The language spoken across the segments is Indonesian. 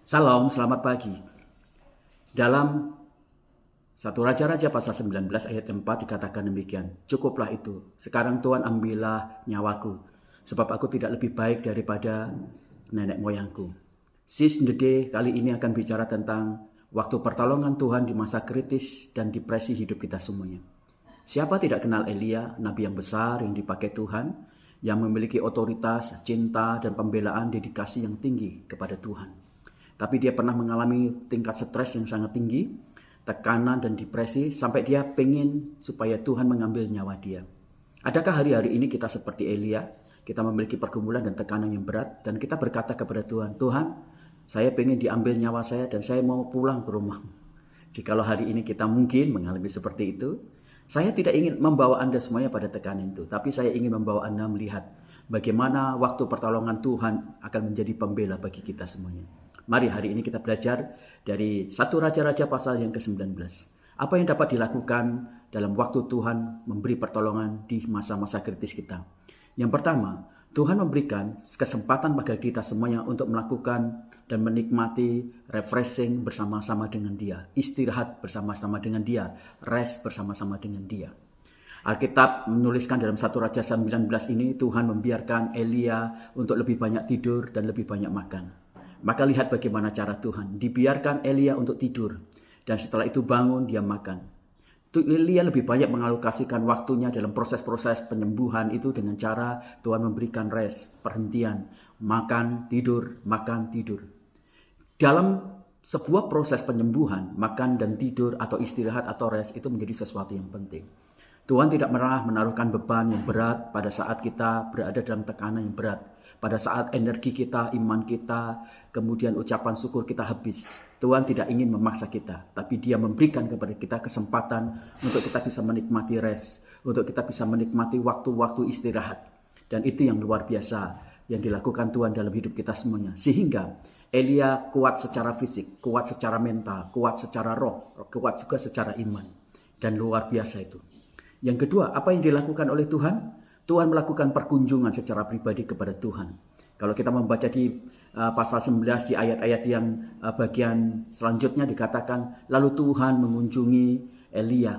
Salam, selamat pagi. Dalam 1 Raja-Raja pasal 19 ayat 4 dikatakan demikian. Cukuplah itu, sekarang Tuhan ambillah nyawaku, sebab aku tidak lebih baik daripada nenek moyangku. Sis Ndede kali ini akan bicara tentang waktu pertolongan Tuhan di masa kritis dan depresi hidup kita semuanya. Siapa tidak kenal Elia, nabi yang besar yang dipakai Tuhan, yang memiliki otoritas, cinta, dan pembelaan dedikasi yang tinggi kepada Tuhan. Tapi dia pernah mengalami tingkat stres yang sangat tinggi, tekanan dan depresi, sampai dia pengen supaya Tuhan mengambil nyawa dia. Adakah hari-hari ini kita seperti Elia? Kita memiliki pergumulan dan tekanan yang berat, dan kita berkata kepada Tuhan, Tuhan, saya pengen diambil nyawa saya dan saya mau pulang ke rumah. Jikalau hari ini kita mungkin mengalami seperti itu, saya tidak ingin membawa Anda semuanya pada tekanan itu, tapi saya ingin membawa Anda melihat bagaimana waktu pertolongan Tuhan akan menjadi pembela bagi kita semuanya. Mari hari ini kita belajar dari 1 Raja-Raja pasal yang ke-19. Apa yang dapat dilakukan dalam waktu Tuhan memberi pertolongan di masa-masa kritis kita. Yang pertama, Tuhan memberikan kesempatan bagi kita semuanya untuk melakukan dan menikmati refreshing bersama-sama dengan Dia. Istirahat bersama-sama dengan Dia. Rest bersama-sama dengan Dia. Alkitab menuliskan dalam 1 Raja 19 ini, Tuhan membiarkan Elia untuk lebih banyak tidur dan lebih banyak makan. Maka lihat bagaimana cara Tuhan. Dibiarkan Elia untuk tidur. Dan setelah itu bangun, dia makan. Elia lebih banyak mengalokasikan waktunya dalam proses-proses penyembuhan itu dengan cara Tuhan memberikan rest, perhentian. Makan, tidur, makan, tidur. Dalam sebuah proses penyembuhan, makan dan tidur atau istirahat atau rest itu menjadi sesuatu yang penting. Tuhan tidak pernah menaruhkan beban yang berat pada saat kita berada dalam tekanan yang berat. Pada saat energi kita, iman kita, kemudian ucapan syukur kita habis. Tuhan tidak ingin memaksa kita, tapi Dia memberikan kepada kita kesempatan untuk kita bisa menikmati rest, untuk kita bisa menikmati waktu-waktu istirahat. Dan itu yang luar biasa yang dilakukan Tuhan dalam hidup kita semuanya. Sehingga Elia kuat secara fisik, kuat secara mental, kuat secara roh, kuat juga secara iman. Dan luar biasa itu. Yang kedua, apa yang dilakukan oleh Tuhan? Tuhan melakukan perkunjungan secara pribadi kepada Tuhan. Kalau kita membaca di pasal 19 di ayat-ayat yang bagian selanjutnya dikatakan, lalu Tuhan mengunjungi Elia.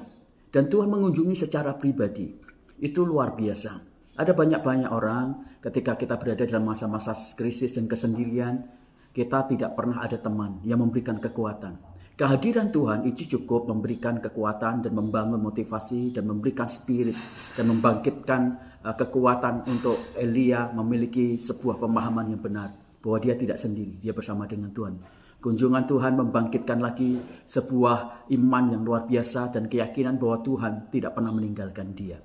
Dan Tuhan mengunjungi secara pribadi. Itu luar biasa. Ada banyak-banyak orang ketika kita berada dalam masa-masa krisis dan kesendirian, kita tidak pernah ada teman yang memberikan kekuatan. Kehadiran Tuhan itu cukup memberikan kekuatan dan membangun motivasi dan memberikan spirit dan membangkitkan kekuatan untuk Elia memiliki sebuah pemahaman yang benar bahwa dia tidak sendiri, dia bersama dengan Tuhan. Kunjungan Tuhan membangkitkan lagi sebuah iman yang luar biasa dan keyakinan bahwa Tuhan tidak pernah meninggalkan dia.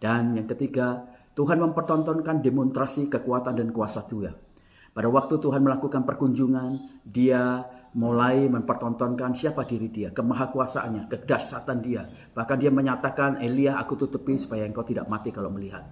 Dan yang ketiga, Tuhan mempertontonkan demonstrasi kekuatan dan kuasa Tuhan. Pada waktu Tuhan melakukan perkunjungan, Dia mulai mempertontonkan siapa diri Dia, kemahakuasaannya, kedahsyatan Dia. Bahkan Dia menyatakan, Elia, aku tutupi supaya engkau tidak mati kalau melihat.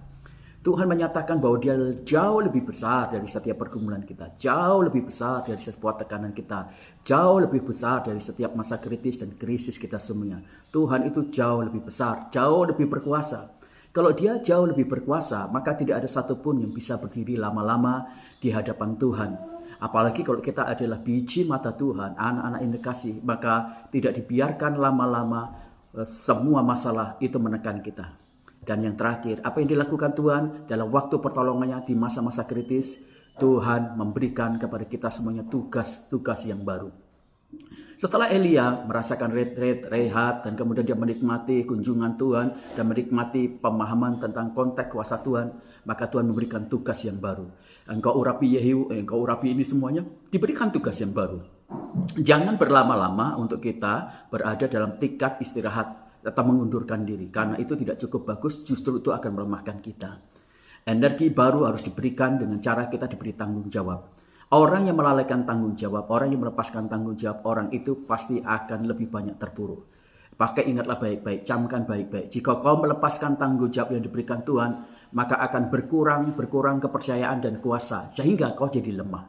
Tuhan menyatakan bahwa Dia jauh lebih besar dari setiap pergumulan kita, jauh lebih besar dari sebuah tekanan kita, jauh lebih besar dari setiap masa kritis dan krisis kita semuanya. Tuhan itu jauh lebih besar, jauh lebih berkuasa. Kalau Dia jauh lebih berkuasa, maka tidak ada satupun yang bisa berdiri lama-lama di hadapan Tuhan. Apalagi kalau kita adalah biji mata Tuhan, anak-anak yang dikasih, maka tidak dibiarkan lama-lama semua masalah itu menekan kita. Dan yang terakhir, apa yang dilakukan Tuhan dalam waktu pertolongannya di masa-masa kritis, Tuhan memberikan kepada kita semuanya tugas-tugas yang baru. Setelah Elia merasakan retreat, rehat, dan kemudian dia menikmati kunjungan Tuhan dan menikmati pemahaman tentang konteks kuasa Tuhan, maka Tuhan memberikan tugas yang baru. Engkau urapi Yehu, engkau urapi ini semuanya, diberikan tugas yang baru. Jangan berlama-lama untuk kita berada dalam tingkat istirahat atau mengundurkan diri, karena itu tidak cukup bagus, justru itu akan melemahkan kita. Energi baru harus diberikan dengan cara kita diberi tanggung jawab. Orang yang melalaikan tanggung jawab, orang yang melepaskan tanggung jawab, orang itu pasti akan lebih banyak terpuruk. Pakai ingatlah baik-baik, camkan baik-baik. Jika kau melepaskan tanggung jawab yang diberikan Tuhan, maka akan berkurang kepercayaan dan kuasa, sehingga kau jadi lemah.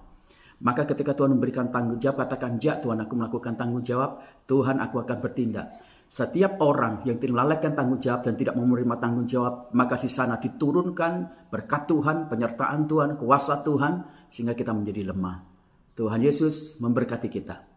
Maka ketika Tuhan memberikan tanggung jawab, katakan, ya Tuhan, aku melakukan tanggung jawab, Tuhan, aku akan bertindak. Setiap orang yang melalaikan tanggung jawab dan tidak mau menerima tanggung jawab, maka di sana diturunkan berkat Tuhan, penyertaan Tuhan, kuasa Tuhan, sehingga kita menjadi lemah. Tuhan Yesus memberkati kita.